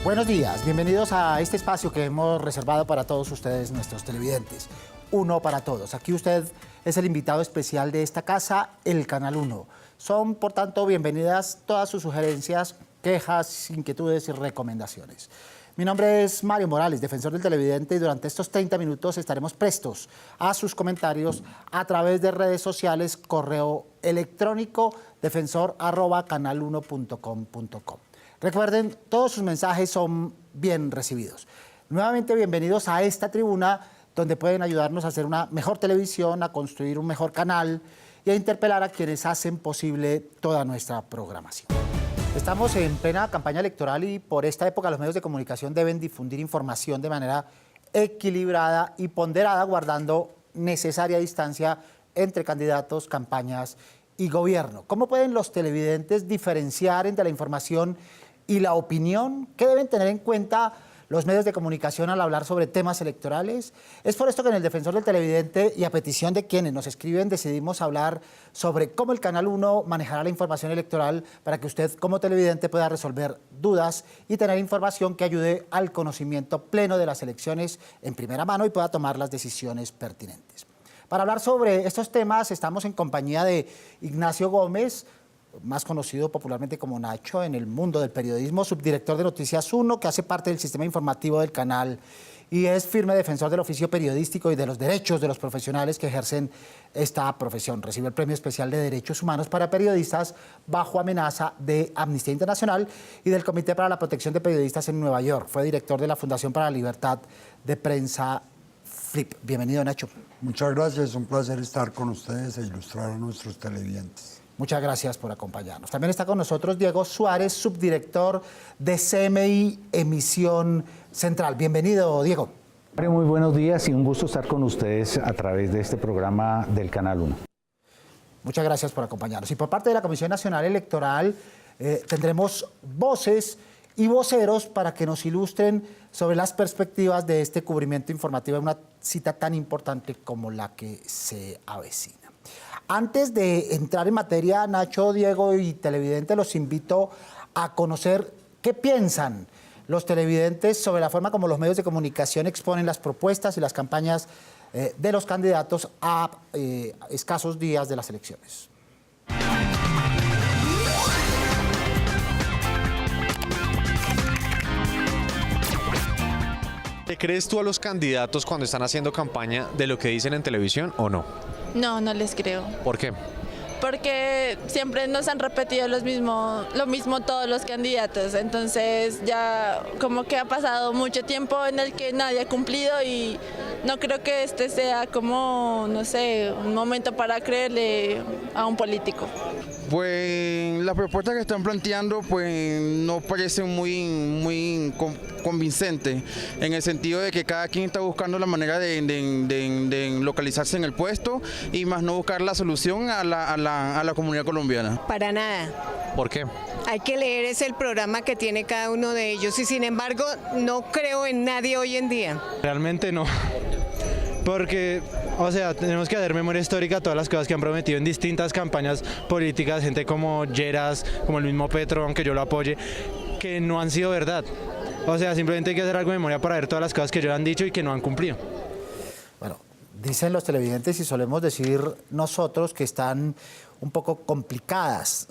Buenos días, bienvenidos a este espacio que hemos reservado para todos ustedes, nuestros televidentes. Uno para todos. Aquí usted es el invitado especial de esta casa, el Canal 1. Son, por tanto, bienvenidas todas sus sugerencias, quejas, inquietudes y recomendaciones. Mi nombre es Mario Morales, defensor del televidente, y durante estos 30 minutos estaremos prestos a sus comentarios a través de redes sociales, correo electrónico defensor@canal1.com.co. Recuerden, todos sus mensajes son bien recibidos. Nuevamente, bienvenidos a esta tribuna donde pueden ayudarnos a hacer una mejor televisión, a construir un mejor canal y a interpelar a quienes hacen posible toda nuestra programación. Estamos en plena campaña electoral y por esta época los medios de comunicación deben difundir información de manera equilibrada y ponderada, guardando necesaria distancia entre candidatos, campañas y gobierno. ¿Cómo pueden los televidentes diferenciar entre la información y la opinión? ¿Qué deben tener en cuenta los medios de comunicación al hablar sobre temas electorales? Es por esto que en el Defensor del Televidente, y a petición de quienes nos escriben, decidimos hablar sobre cómo el Canal 1 manejará la información electoral para que usted como televidente pueda resolver dudas y tener información que ayude al conocimiento pleno de las elecciones en primera mano y pueda tomar las decisiones pertinentes. Para hablar sobre estos temas estamos en compañía de Ignacio Gómez, más conocido popularmente como Nacho en el mundo del periodismo, subdirector de Noticias 1, que hace parte del sistema informativo del canal y es firme defensor del oficio periodístico y de los derechos de los profesionales que ejercen esta profesión. Recibe el Premio Especial de Derechos Humanos para Periodistas bajo amenaza de Amnistía Internacional y del Comité para la Protección de Periodistas en Nueva York. Fue director de la Fundación para la Libertad de Prensa, FLIP. Bienvenido, Nacho. Muchas gracias, es un placer estar con ustedes e ilustrar a nuestros televidentes. Muchas gracias por acompañarnos. También está con nosotros Diego Suárez, subdirector de CMI Emisión Central. Bienvenido, Diego. Mario, muy buenos días y un gusto estar con ustedes a través de este programa del Canal 1. Muchas gracias por acompañarnos. Y por parte de la Comisión Nacional Electoral tendremos voces y voceros para que nos ilustren sobre las perspectivas de este cubrimiento informativo en una cita tan importante como la que se avecina. Antes de entrar en materia, Nacho, Diego y televidentes, los invito a conocer qué piensan los televidentes sobre la forma como los medios de comunicación exponen las propuestas y las campañas de los candidatos a escasos días de las elecciones. ¿Le crees tú a los candidatos cuando están haciendo campaña de lo que dicen en televisión o no? No, no les creo. ¿Por qué? Porque siempre nos han repetido lo mismo todos los candidatos, entonces ya como que ha pasado mucho tiempo en el que nadie ha cumplido y no creo que este sea como, no sé, un momento para creerle a un político. Pues las propuestas que están planteando pues no parecen muy convincentes, en el sentido de que cada quien está buscando la manera de localizarse en el puesto y más no buscar la solución a la comunidad colombiana. Para nada. ¿Por qué? Hay que leer el programa que tiene cada uno de ellos y sin embargo no creo en nadie hoy en día. Realmente no. Porque, o sea, tenemos que hacer memoria histórica a todas las cosas que han prometido en distintas campañas políticas, gente como Lleras, como el mismo Petro, aunque yo lo apoye, que no han sido verdad. O sea, simplemente hay que hacer algo de memoria para ver todas las cosas que ellos han dicho y que no han cumplido. Bueno, dicen los televidentes y solemos decir nosotros que están un poco complicadas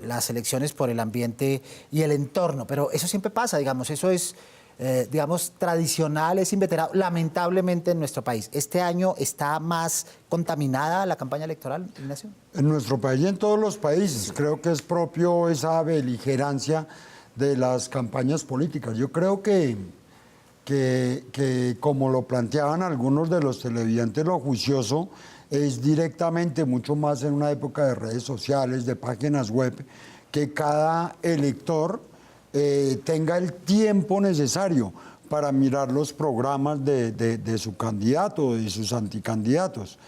las elecciones por el ambiente y el entorno, pero eso siempre pasa, digamos, eso es... digamos, tradicional, es inveterado, lamentablemente en nuestro país. ¿Este año está más contaminada la campaña electoral, Ignacio? En nuestro país y en todos los países, creo que es propio esa beligerancia de las campañas políticas. Yo creo que como lo planteaban algunos de los televidentes, lo juicioso es directamente mucho más en una época de redes sociales, de páginas web, que cada elector tenga el tiempo necesario para mirar los programas de su candidato, de sus anticandidatos.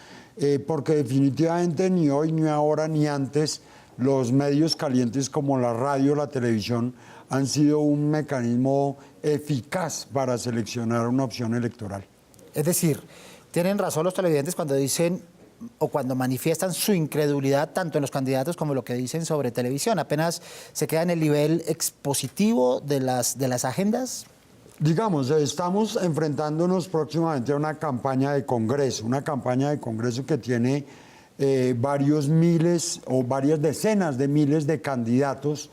Porque definitivamente ni hoy, ni ahora, ni antes, los medios calientes como la radio, la televisión, han sido un mecanismo eficaz para seleccionar una opción electoral. Es decir, tienen razón los televidentes cuando dicen o cuando manifiestan su incredulidad tanto en los candidatos como lo que dicen sobre televisión? ¿Apenas se queda en el nivel expositivo de las agendas? Digamos, estamos enfrentándonos próximamente a una campaña de Congreso que tiene varios miles o varias decenas de miles de candidatos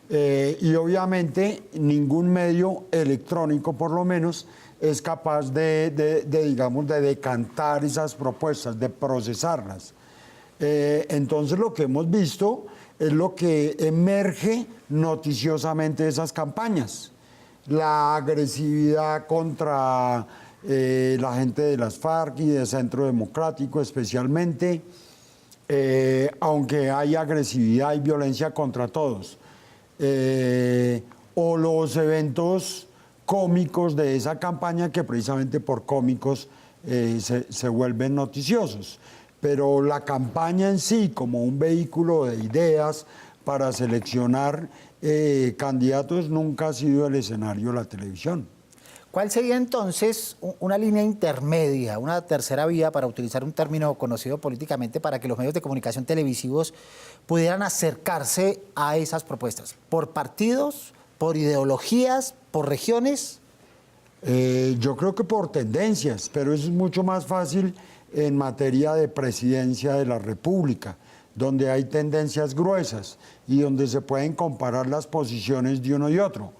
y obviamente ningún medio electrónico, por lo menos, es capaz digamos, de decantar esas propuestas, de procesarlas. Entonces lo que hemos visto es lo que emerge noticiosamente de esas campañas. La agresividad contra la gente de las FARC y del Centro Democrático especialmente, aunque hay agresividad y violencia contra todos. O los eventos cómicos de esa campaña que precisamente por cómicos se vuelven noticiosos. Pero la campaña en sí, como un vehículo de ideas para seleccionar candidatos, nunca ha sido el escenario de la televisión. ¿Cuál sería entonces una línea intermedia, una tercera vía, para utilizar un término conocido políticamente, para que los medios de comunicación televisivos pudieran acercarse a esas propuestas? ¿Por partidos, por ideologías, por regiones? Yo creo que por tendencias, pero eso es mucho más fácil en materia de presidencia de la República, donde hay tendencias gruesas y donde se pueden comparar las posiciones de uno y otro.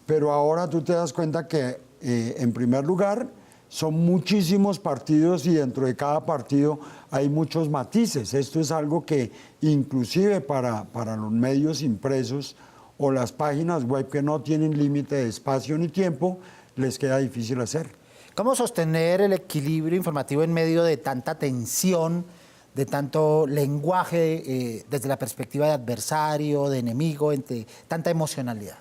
Pero ahora tú te das cuenta que, en primer lugar, son muchísimos partidos y dentro de cada partido hay muchos matices. Esto es algo que inclusive para los medios impresos o las páginas web que no tienen límite de espacio ni tiempo, les queda difícil hacer. ¿Cómo sostener el equilibrio informativo en medio de tanta tensión, de tanto lenguaje desde la perspectiva de adversario, de enemigo, entre tanta emocionalidad?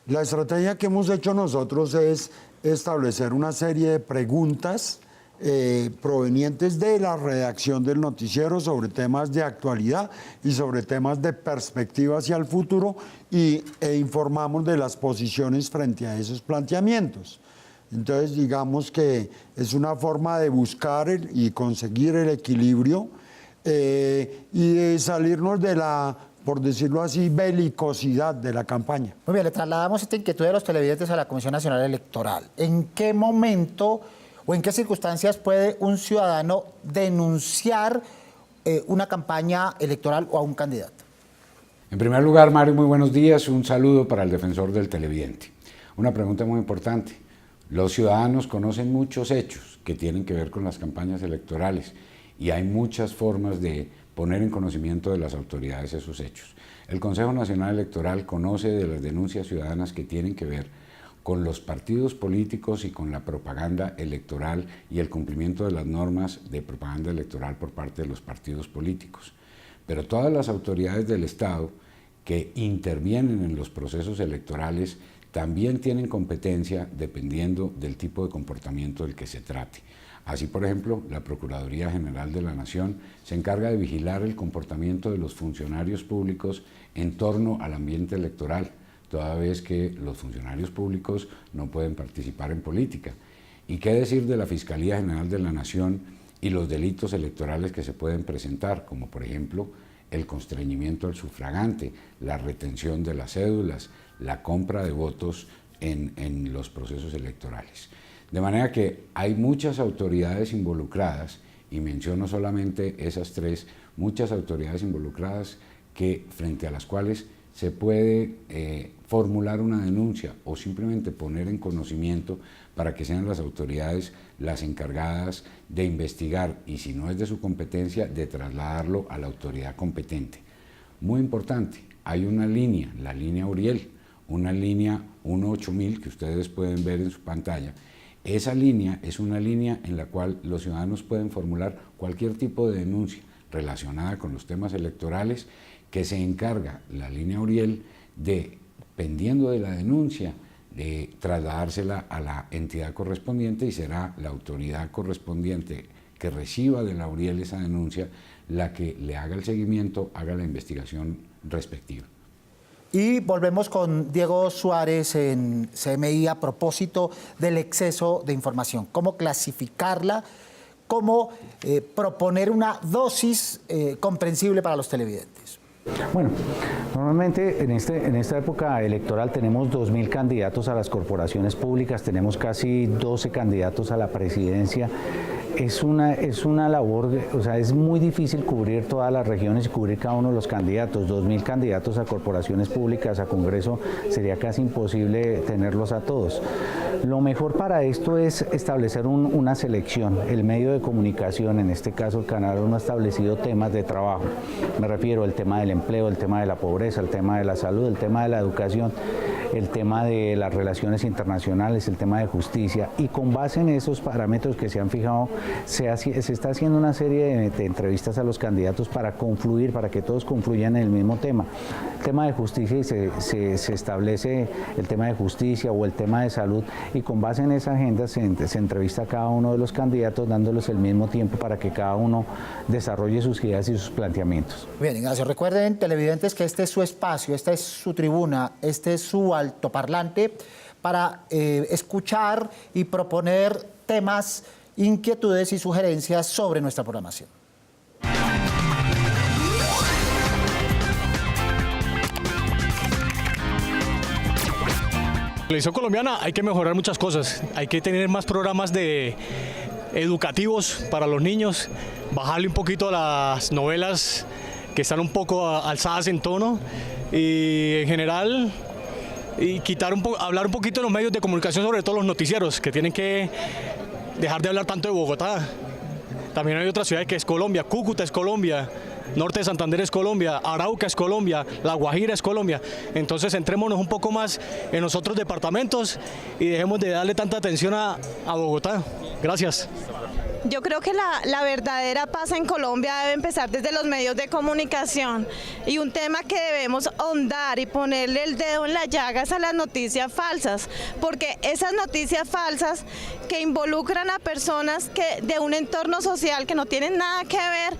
La estrategia que hemos hecho nosotros es establecer una serie de preguntas provenientes de la redacción del noticiero sobre temas de actualidad y sobre temas de perspectiva hacia el futuro e informamos de las posiciones frente a esos planteamientos. Entonces, digamos que es una forma de buscar y conseguir el equilibrio y de salirnos de la, por decirlo así, belicosidad de la campaña. Muy bien, le trasladamos esta inquietud de los televidentes a la Comisión Nacional Electoral. ¿En qué momento o en qué circunstancias puede un ciudadano denunciar una campaña electoral o a un candidato? En primer lugar, Mario, muy buenos días. Un saludo para el defensor del televidente. Una pregunta muy importante. Los ciudadanos conocen muchos hechos que tienen que ver con las campañas electorales y hay muchas formas de poner en conocimiento de las autoridades esos hechos. El Consejo Nacional Electoral conoce de las denuncias ciudadanas que tienen que ver con los partidos políticos y con la propaganda electoral y el cumplimiento de las normas de propaganda electoral por parte de los partidos políticos. Pero todas las autoridades del Estado que intervienen en los procesos electorales también tienen competencia dependiendo del tipo de comportamiento del que se trate. Así, por ejemplo, la Procuraduría General de la Nación se encarga de vigilar el comportamiento de los funcionarios públicos en torno al ambiente electoral, toda vez que los funcionarios públicos no pueden participar en política. ¿Y qué decir de la Fiscalía General de la Nación y los delitos electorales que se pueden presentar, como por ejemplo el constreñimiento al sufragante, la retención de las cédulas, la compra de votos en los procesos electorales? De manera que hay muchas autoridades involucradas, y menciono solamente esas tres, muchas autoridades involucradas frente a las cuales se puede formular una denuncia o simplemente poner en conocimiento para que sean las autoridades las encargadas de investigar y, si no es de su competencia, de trasladarlo a la autoridad competente. Muy importante, hay una línea, la línea Uriel, una línea 18000 que ustedes pueden ver en su pantalla. Esa línea es una línea en la cual los ciudadanos pueden formular cualquier tipo de denuncia relacionada con los temas electorales, que se encarga la línea Uriel de, dependiendo de la denuncia, de trasladársela a la entidad correspondiente y será la autoridad correspondiente que reciba de la Uriel esa denuncia la que le haga el seguimiento, haga la investigación respectiva. Y volvemos con Diego Suárez en CMI a propósito del exceso de información. ¿Cómo clasificarla? cómo proponer una dosis comprensible para los televidentes. Bueno, normalmente en esta época electoral tenemos 2.000 candidatos a las corporaciones públicas, tenemos casi 12 candidatos a la presidencia. Es una labor, o sea, es muy difícil cubrir todas las regiones y cubrir cada uno de los candidatos. 2.000 candidatos a corporaciones públicas, a Congreso, sería casi imposible tenerlos a todos. Lo mejor para esto es establecer una selección. El medio de comunicación, en este caso el Canal 1, ha establecido temas de trabajo. Me refiero al tema del empleo, el tema de la pobreza, el tema de la salud, el tema de la educación, el tema de las relaciones internacionales, el tema de justicia, y con base en esos parámetros que se han fijado, se está haciendo una serie de entrevistas a los candidatos para confluir, para que todos confluyan en el mismo tema. El tema de justicia, y se establece el tema de justicia o el tema de salud, y con base en esa agenda se entrevista a cada uno de los candidatos, dándoles el mismo tiempo para que cada uno desarrolle sus ideas y sus planteamientos. Bien, Ignacio, recuerden, televidentes, que este es su espacio, esta es su tribuna, este es su altoparlante para escuchar y proponer temas, inquietudes y sugerencias sobre nuestra programación. La televisión colombiana hay que mejorar muchas cosas, hay que tener más programas educativos para los niños, bajarle un poquito las novelas que están un poco alzadas en tono, y en general y hablar un poquito en los medios de comunicación, sobre todo los noticieros, que tienen que dejar de hablar tanto de Bogotá. También hay otras ciudades que es Colombia, Cúcuta es Colombia, Norte de Santander es Colombia, Arauca es Colombia, La Guajira es Colombia. Entonces centrémonos un poco más en los otros departamentos y dejemos de darle tanta atención a Bogotá. Gracias. Yo creo que la verdadera paz en Colombia debe empezar desde los medios de comunicación, y un tema que debemos ahondar y ponerle el dedo en la llaga es a las noticias falsas, porque esas noticias falsas que involucran a personas de un entorno social que no tienen nada que ver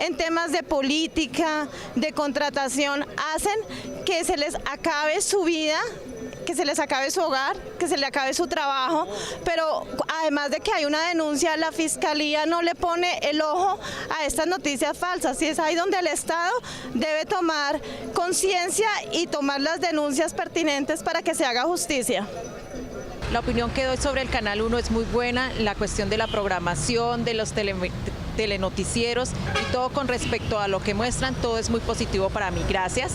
en temas de política, de contratación, hacen que se les acabe su vida, que se les acabe su hogar, que se le acabe su trabajo, pero además de que hay una denuncia, la Fiscalía no le pone el ojo a estas noticias falsas, y es ahí donde el Estado debe tomar conciencia y tomar las denuncias pertinentes para que se haga justicia. La opinión que doy sobre el Canal 1 es muy buena, la cuestión de la programación, de los telenoticieros y todo con respecto a lo que muestran, todo es muy positivo para mí. Gracias.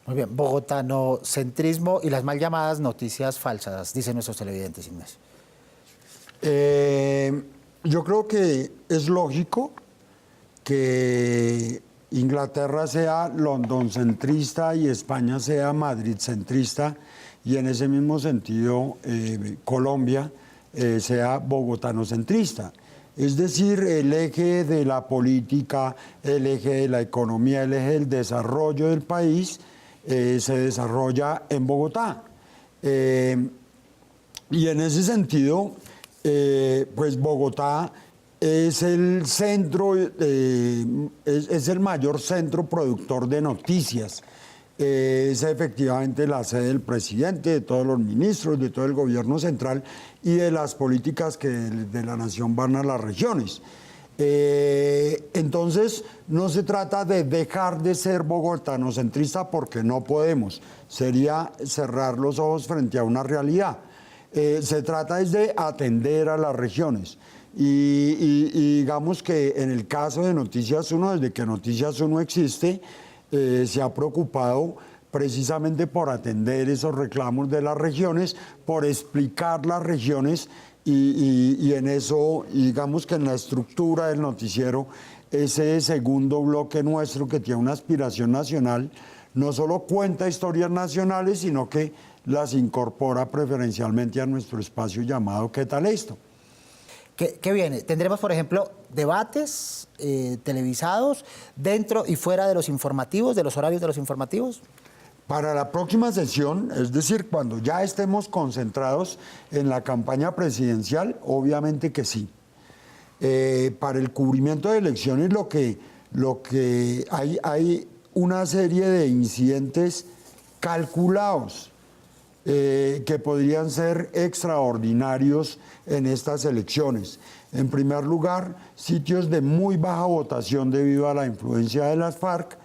Muy bien, bogotanocentrismo y las mal llamadas noticias falsas, dicen nuestros televidentes, Ignacio. Yo creo que es lógico que Inglaterra sea londoncentrista y España sea madridcentrista, y en ese mismo sentido Colombia sea bogotanocentrista. Es decir, el eje de la política, el eje de la economía, el eje del desarrollo del país se desarrolla en Bogotá. Y en ese sentido, pues Bogotá es el centro, es el mayor centro productor de noticias. Es efectivamente la sede del presidente, de todos los ministros, de todo el gobierno central y de las políticas que de la nación van a las regiones. Entonces, no se trata de dejar de ser bogotanocentrista, porque no podemos. Sería cerrar los ojos frente a una realidad. Se trata es de atender a las regiones. Y digamos que en el caso de Noticias 1, desde que Noticias 1 existe, se ha preocupado precisamente por atender esos reclamos de las regiones, por explicar las regiones, y en eso, digamos que en la estructura del noticiero, ese segundo bloque nuestro que tiene una aspiración nacional, no solo cuenta historias nacionales, sino que las incorpora preferencialmente a nuestro espacio llamado ¿Qué tal esto? ¿Qué viene? Tendremos, por ejemplo, debates televisados dentro y fuera de los informativos, de los horarios de los informativos. Para la próxima sesión, es decir, cuando ya estemos concentrados en la campaña presidencial, obviamente que sí. Para el cubrimiento de elecciones, lo que hay una serie de incidentes calculados que podrían ser extraordinarios en estas elecciones. En primer lugar, sitios de muy baja votación debido a la influencia de las FARC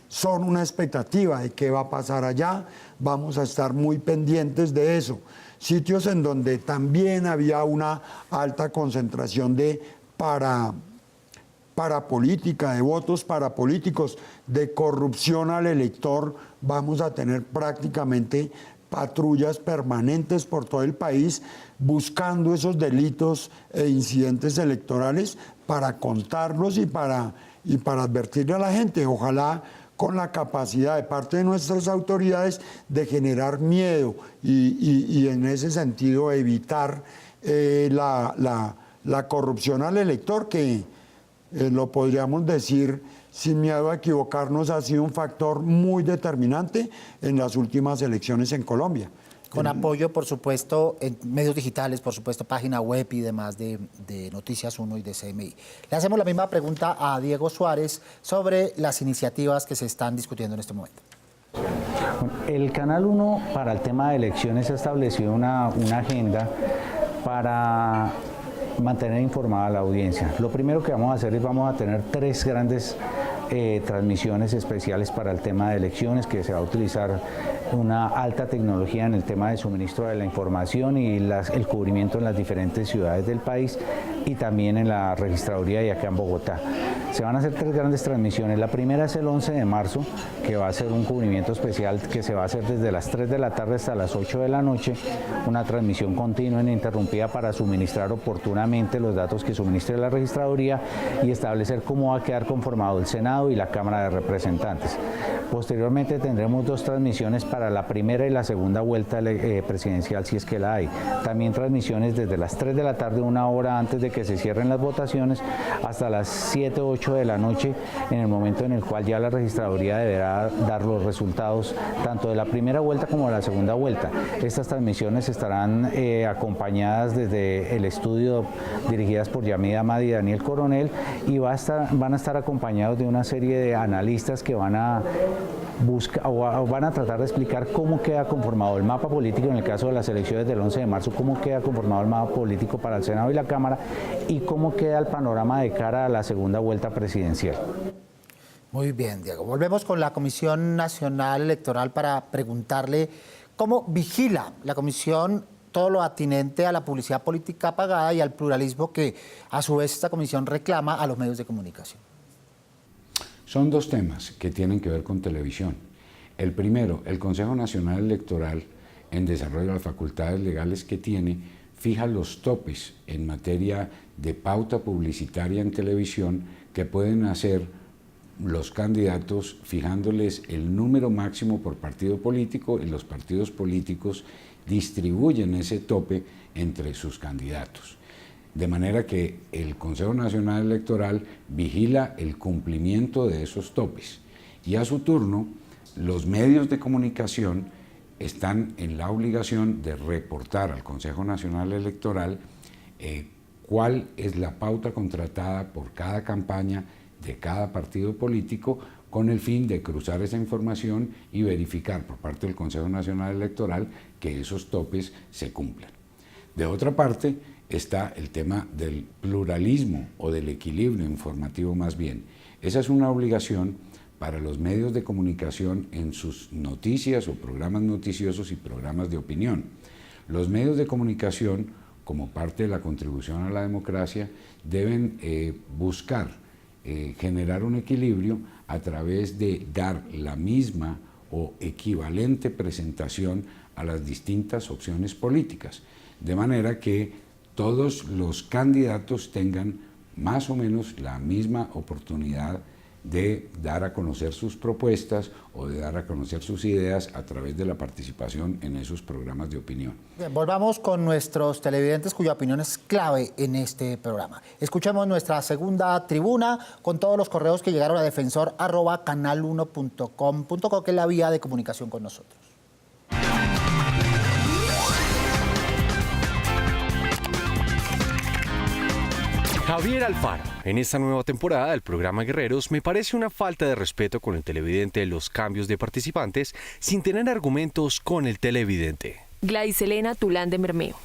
son una expectativa de qué va a pasar allá. Vamos a estar muy pendientes de eso. Sitios en donde también había una alta concentración de parapolítica, de votos parapolíticos, de corrupción al elector. Vamos a tener prácticamente patrullas permanentes por todo el país buscando esos delitos e incidentes electorales para contarlos y para advertirle a la gente. Ojalá con la capacidad de parte de nuestras autoridades de generar miedo y en ese sentido evitar la corrupción al elector, que lo podríamos decir sin miedo a equivocarnos, ha sido un factor muy determinante en las últimas elecciones en Colombia. Con apoyo, por supuesto, en medios digitales, por supuesto, página web y demás de Noticias 1 y de CMI. Le hacemos la misma pregunta a Diego Suárez sobre las iniciativas que se están discutiendo en este momento. El Canal 1 para el tema de elecciones ha establecido una agenda para mantener informada a la audiencia. Lo primero que vamos a hacer es vamos a tener 3 grandes transmisiones especiales para el tema de elecciones, que se va a utilizar una alta tecnología en el tema de suministro de la información y el cubrimiento en las diferentes ciudades del país y también en la registraduría y acá en Bogotá. Se van a hacer 3 grandes transmisiones. La primera es el 11 de marzo, que va a ser un cubrimiento especial que se va a hacer desde las 3 de la tarde hasta las 8 de la noche, una transmisión continua e ininterrumpida para suministrar oportunamente los datos que suministre la registraduría y establecer cómo va a quedar conformado el Senado y la Cámara de Representantes. Posteriormente tendremos 2 transmisiones para la primera y la segunda vuelta presidencial, si es que la hay. También transmisiones desde las 3 de la tarde, una hora antes de que se cierren las votaciones, hasta las 7 o 8 de la noche, en el momento en el cual ya la registraduría deberá dar los resultados tanto de la primera vuelta como de la segunda vuelta. Estas transmisiones estarán acompañadas desde el estudio, dirigidas por Yamida Amadi y Daniel Coronel, y van a estar acompañados de una serie de analistas que van a van a tratar de explicar cómo queda conformado el mapa político en el caso de las elecciones del 11 de marzo, cómo queda conformado el mapa político para el Senado y la Cámara y cómo queda el panorama de cara a la segunda vuelta presidencial. Muy bien, Diego. Volvemos con la Comisión Nacional Electoral para preguntarle cómo vigila la Comisión todo lo atinente a la publicidad política pagada y al pluralismo que a su vez esta comisión reclama a los medios de comunicación. Son 2 temas que tienen que ver con televisión. El primero, el Consejo Nacional Electoral, en desarrollo de las facultades legales que tiene, fija los topes en materia de pauta publicitaria en televisión que pueden hacer los candidatos fijándoles el número máximo por partido político y los partidos políticos distribuyen ese tope entre sus candidatos. De manera que el Consejo Nacional Electoral vigila el cumplimiento de esos topes y a su turno los medios de comunicación están en la obligación de reportar al Consejo Nacional Electoral cuál es la pauta contratada por cada campaña de cada partido político con el fin de cruzar esa información y verificar por parte del Consejo Nacional Electoral que esos topes se cumplan. De otra parte, está el tema del pluralismo o del equilibrio informativo más bien. Esa es una obligación para los medios de comunicación en sus noticias o programas noticiosos y programas de opinión. Los medios de comunicación, como parte de la contribución a la democracia, deben buscar generar un equilibrio a través de dar la misma o equivalente presentación a las distintas opciones políticas, de manera que todos los candidatos tengan más o menos la misma oportunidad de dar a conocer sus propuestas o de dar a conocer sus ideas a través de la participación en esos programas de opinión. Bien, volvamos con nuestros televidentes cuya opinión es clave en este programa. Escuchemos nuestra segunda tribuna con todos los correos que llegaron a defensor@canal1.com.co, que es la vía de comunicación con nosotros. Javier Alfaro. En esta nueva temporada del programa Guerreros me parece una falta de respeto con el televidente los cambios de participantes sin tener argumentos con el televidente. Gladys Elena Tulán de Bermeo.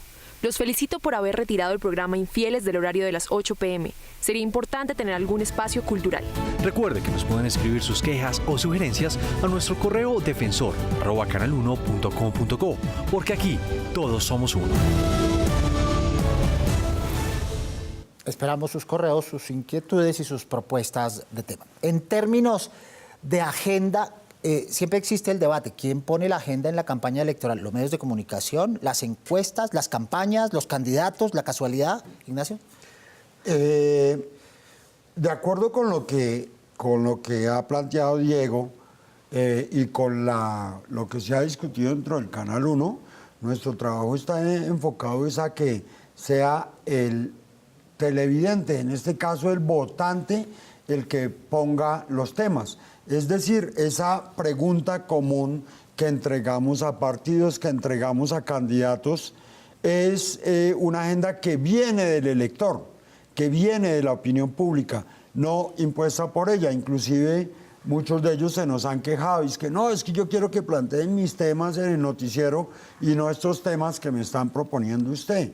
Los felicito por haber retirado el programa Infieles del horario de las 8 p.m. Sería importante tener algún espacio cultural. Recuerde que nos pueden escribir sus quejas o sugerencias a nuestro correo defensor@canal1.com.co, porque aquí todos somos uno. Esperamos sus correos, sus inquietudes y sus propuestas de tema. En términos de agenda, siempre existe el debate. ¿Quién pone la agenda en la campaña electoral? ¿Los medios de comunicación, las encuestas, las campañas, los candidatos, la casualidad? Ignacio. De acuerdo con lo que ha planteado Diego y con lo que se ha discutido dentro del Canal 1, nuestro trabajo está enfocado a que sea el televidente, en este caso el votante, el que ponga los temas. Es decir, esa pregunta común que entregamos a partidos, que entregamos a candidatos, es una agenda que viene del elector, que viene de la opinión pública, no impuesta por ella. Inclusive muchos de ellos se nos han quejado, y es que no, es que yo quiero que planteen mis temas en el noticiero y no estos temas que me están proponiendo usted.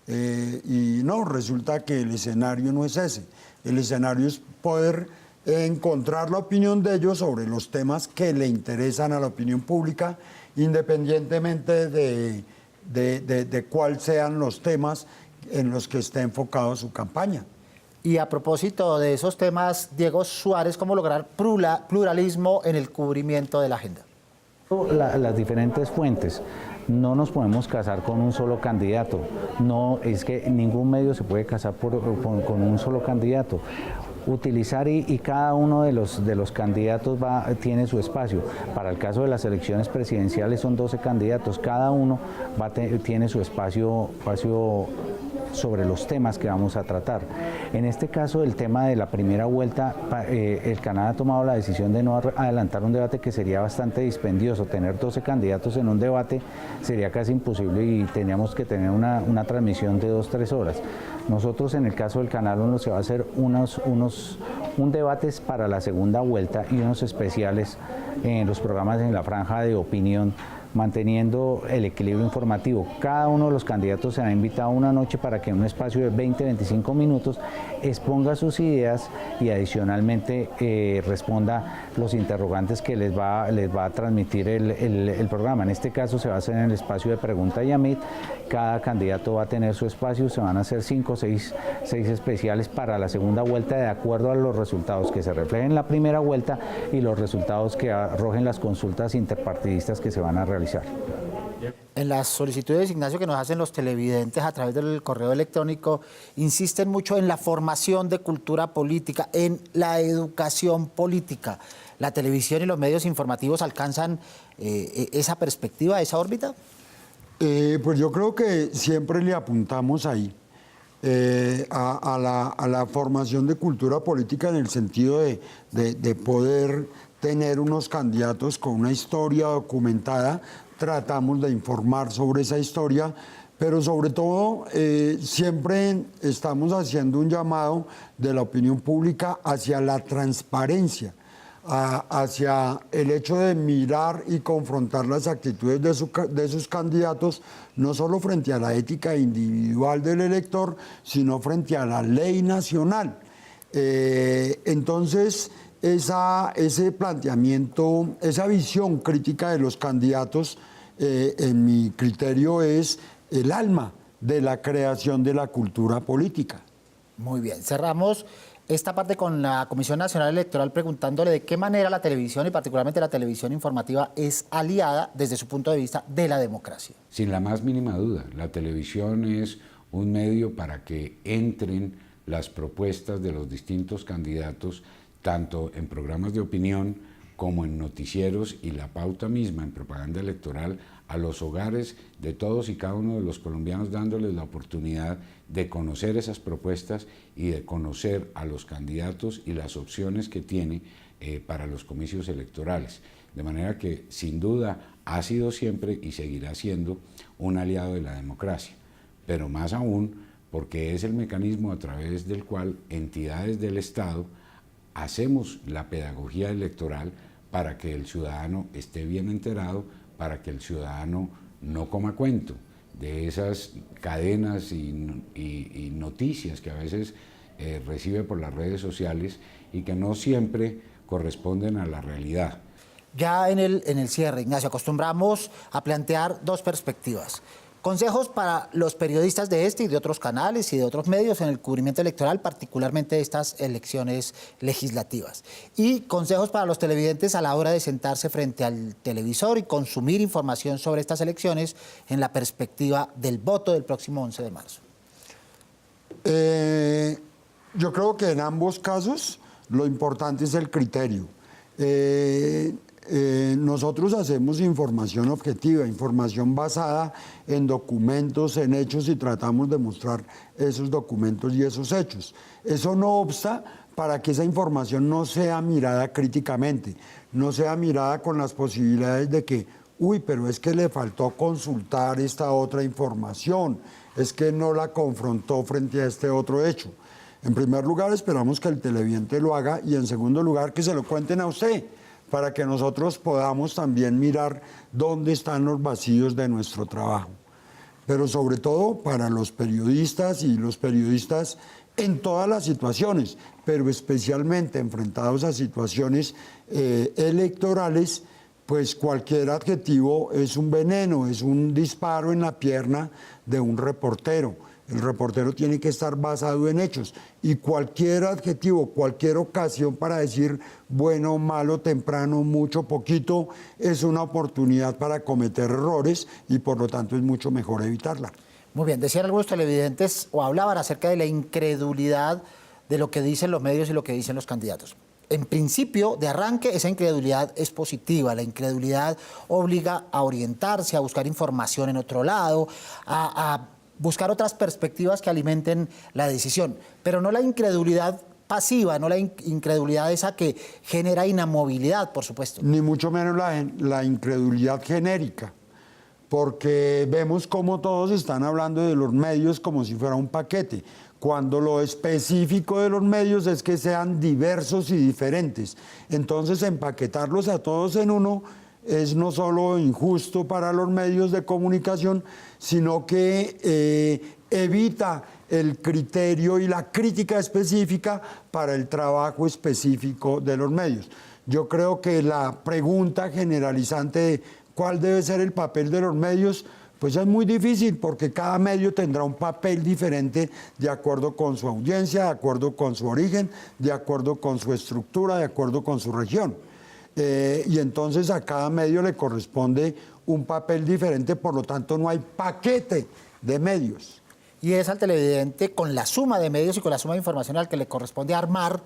Y no, resulta que el escenario no es ese. El escenario es poder encontrar la opinión de ellos sobre los temas que le interesan a la opinión pública, independientemente de cuáles sean los temas en los que esté enfocado su campaña. Y a propósito de esos temas, Diego Suárez, ¿cómo lograr pluralismo en el cubrimiento de la agenda? Las diferentes fuentes. No nos podemos casar con un solo candidato. No, es que ningún medio se puede casar con un solo candidato. Utilizar y cada uno de los candidatos tiene su espacio. Para el caso de las elecciones presidenciales son 12 candidatos, cada uno tiene su espacio sobre los temas que vamos a tratar. En este caso, el tema de la primera vuelta, el canal ha tomado la decisión de no adelantar un debate que sería bastante dispendioso. Tener 12 candidatos en un debate sería casi imposible y teníamos que tener una transmisión de 2-3 horas. Nosotros, en el caso del Canal 1, se va a hacer un debate para la segunda vuelta y unos especiales en los programas en la franja de opinión, manteniendo el equilibrio informativo. Cada uno de los candidatos se ha invitado una noche para que en un espacio de 20-25 minutos exponga sus ideas y adicionalmente responda los interrogantes que les va a transmitir el programa. En este caso se va a hacer en el espacio de pregunta y amit. Cada candidato va a tener su espacio, se van a hacer 5 o 6 especiales para la segunda vuelta de acuerdo a los resultados que se reflejen en la primera vuelta y los resultados que arrojen las consultas interpartidistas que se van a realizar. En las solicitudes, Ignacio, que nos hacen los televidentes a través del correo electrónico, insisten mucho en la formación de cultura política, en la educación política. ¿La televisión y los medios informativos alcanzan esa perspectiva, esa órbita? Pues yo creo que siempre le apuntamos ahí a la formación de cultura política en el sentido de poder tener unos candidatos con una historia documentada. Tratamos de informar sobre esa historia, pero sobre todo siempre estamos haciendo un llamado de la opinión pública hacia la transparencia, hacia el hecho de mirar y confrontar las actitudes de sus candidatos, no solo frente a la ética individual del elector, sino frente a la ley nacional. Entonces, ese planteamiento, esa visión crítica de los candidatos, en mi criterio, es el alma de la creación de la cultura política. Muy bien, cerramos esta parte con la Comisión Nacional Electoral preguntándole de qué manera la televisión y particularmente la televisión informativa es aliada desde su punto de vista de la democracia. Sin la más mínima duda, la televisión es un medio para que entren las propuestas de los distintos candidatos, tanto en programas de opinión como en noticieros, y la pauta misma en propaganda electoral a los hogares de todos y cada uno de los colombianos, dándoles la oportunidad de conocer esas propuestas y de conocer a los candidatos y las opciones que tiene para los comicios electorales. De manera que, sin duda, ha sido siempre y seguirá siendo un aliado de la democracia, pero más aún porque es el mecanismo a través del cual entidades del Estado hacemos la pedagogía electoral para que el ciudadano esté bien enterado, para que el ciudadano no coma cuento de esas cadenas y noticias que a veces recibe por las redes sociales y que no siempre corresponden a la realidad. Ya en el cierre, Ignacio, acostumbramos a plantear dos perspectivas. Consejos para los periodistas de este y de otros canales y de otros medios en el cubrimiento electoral, particularmente de estas elecciones legislativas. Y consejos para los televidentes a la hora de sentarse frente al televisor y consumir información sobre estas elecciones en la perspectiva del voto del próximo 11 de marzo. Yo creo que en ambos casos lo importante es el criterio. Nosotros hacemos información objetiva, información basada en documentos, en hechos, y tratamos de mostrar esos documentos y esos hechos. Eso no obsta para que esa información no sea mirada críticamente, no sea mirada con las posibilidades de que, uy, pero es que le faltó consultar esta otra información, es que no la confrontó frente a este otro hecho. En primer lugar, esperamos que el televidente lo haga, y en segundo lugar, que se lo cuenten a usted, para que nosotros podamos también mirar dónde están los vacíos de nuestro trabajo. Pero sobre todo para los periodistas, y los periodistas en todas las situaciones, pero especialmente enfrentados a situaciones electorales, pues cualquier adjetivo es un veneno, es un disparo en la pierna de un reportero. El reportero tiene que estar basado en hechos, y cualquier adjetivo, cualquier ocasión para decir bueno, malo, temprano, mucho, poquito, es una oportunidad para cometer errores, y por lo tanto es mucho mejor evitarla. Muy bien, decían algunos televidentes o hablaban acerca de la incredulidad de lo que dicen los medios y lo que dicen los candidatos. En principio, de arranque, esa incredulidad es positiva. La incredulidad obliga a orientarse, a buscar información en otro lado, a buscar otras perspectivas que alimenten la decisión, pero no la incredulidad pasiva, no la incredulidad esa que genera inamovilidad, por supuesto. Ni mucho menos la incredulidad genérica, porque vemos cómo todos están hablando de los medios como si fuera un paquete, cuando lo específico de los medios es que sean diversos y diferentes. Entonces, empaquetarlos a todos en uno es no solo injusto para los medios de comunicación, sino que evita el criterio y la crítica específica para el trabajo específico de los medios. Yo creo que la pregunta generalizante de cuál debe ser el papel de los medios, pues es muy difícil, porque cada medio tendrá un papel diferente de acuerdo con su audiencia, de acuerdo con su origen, de acuerdo con su estructura, de acuerdo con su región. Y entonces a cada medio le corresponde un papel diferente, por lo tanto no hay paquete de medios. Y es al televidente, con la suma de medios y con la suma de información, al que le corresponde armar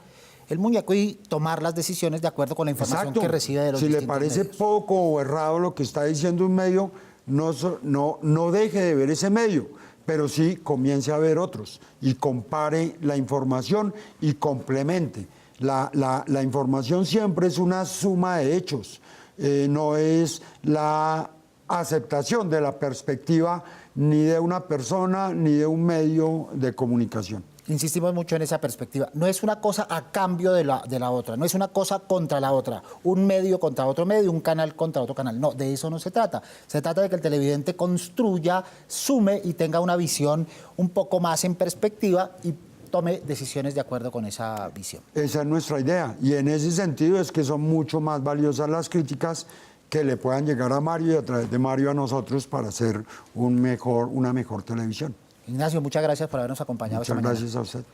el muñeco y tomar las decisiones de acuerdo con la información que recibe de los distintos medios. Si le parece poco o errado lo que está diciendo un medio, no deje de ver ese medio, pero sí comience a ver otros y compare la información y complemente. La información siempre es una suma de hechos, no es la aceptación de la perspectiva ni de una persona ni de un medio de comunicación. Insistimos mucho en esa perspectiva. No es una cosa a cambio de la otra, no es una cosa contra la otra, un medio contra otro medio, un canal contra otro canal. No, de eso no se trata. Se trata de que el televidente construya, sume y tenga una visión un poco más en perspectiva y tome decisiones de acuerdo con esa visión. Esa es nuestra idea, y en ese sentido es que son mucho más valiosas las críticas que le puedan llegar a Mario y a través de Mario a nosotros para hacer una mejor televisión. Ignacio, muchas gracias por habernos acompañado esta mañana. Muchas gracias a usted.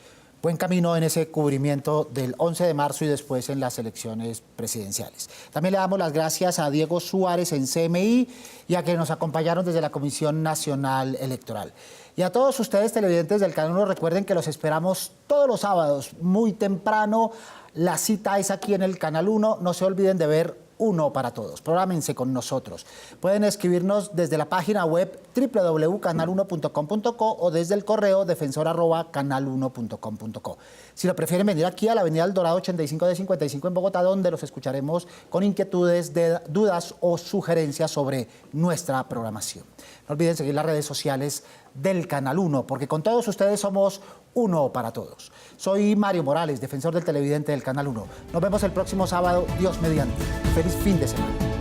Buen camino en ese cubrimiento del 11 de marzo y después en las elecciones presidenciales. También le damos las gracias a Diego Suárez en CMI y a quienes nos acompañaron desde la Comisión Nacional Electoral. Y a todos ustedes televidentes del Canal 1, recuerden que los esperamos todos los sábados, muy temprano. La cita es aquí en el Canal 1. No se olviden de ver Uno para Todos. Prográmense con nosotros. Pueden escribirnos desde la página web www.canal1.com.co o desde el correo defensor@canal1.com.co. Si lo prefieren, venir aquí a la avenida El Dorado 85 de 55 en Bogotá, donde los escucharemos con inquietudes, dudas o sugerencias sobre nuestra programación. No olviden seguir las redes sociales del Canal 1, porque con todos ustedes somos uno para todos. Soy Mario Morales, defensor del televidente del Canal 1. Nos vemos el próximo sábado, Dios mediante. Feliz fin de semana.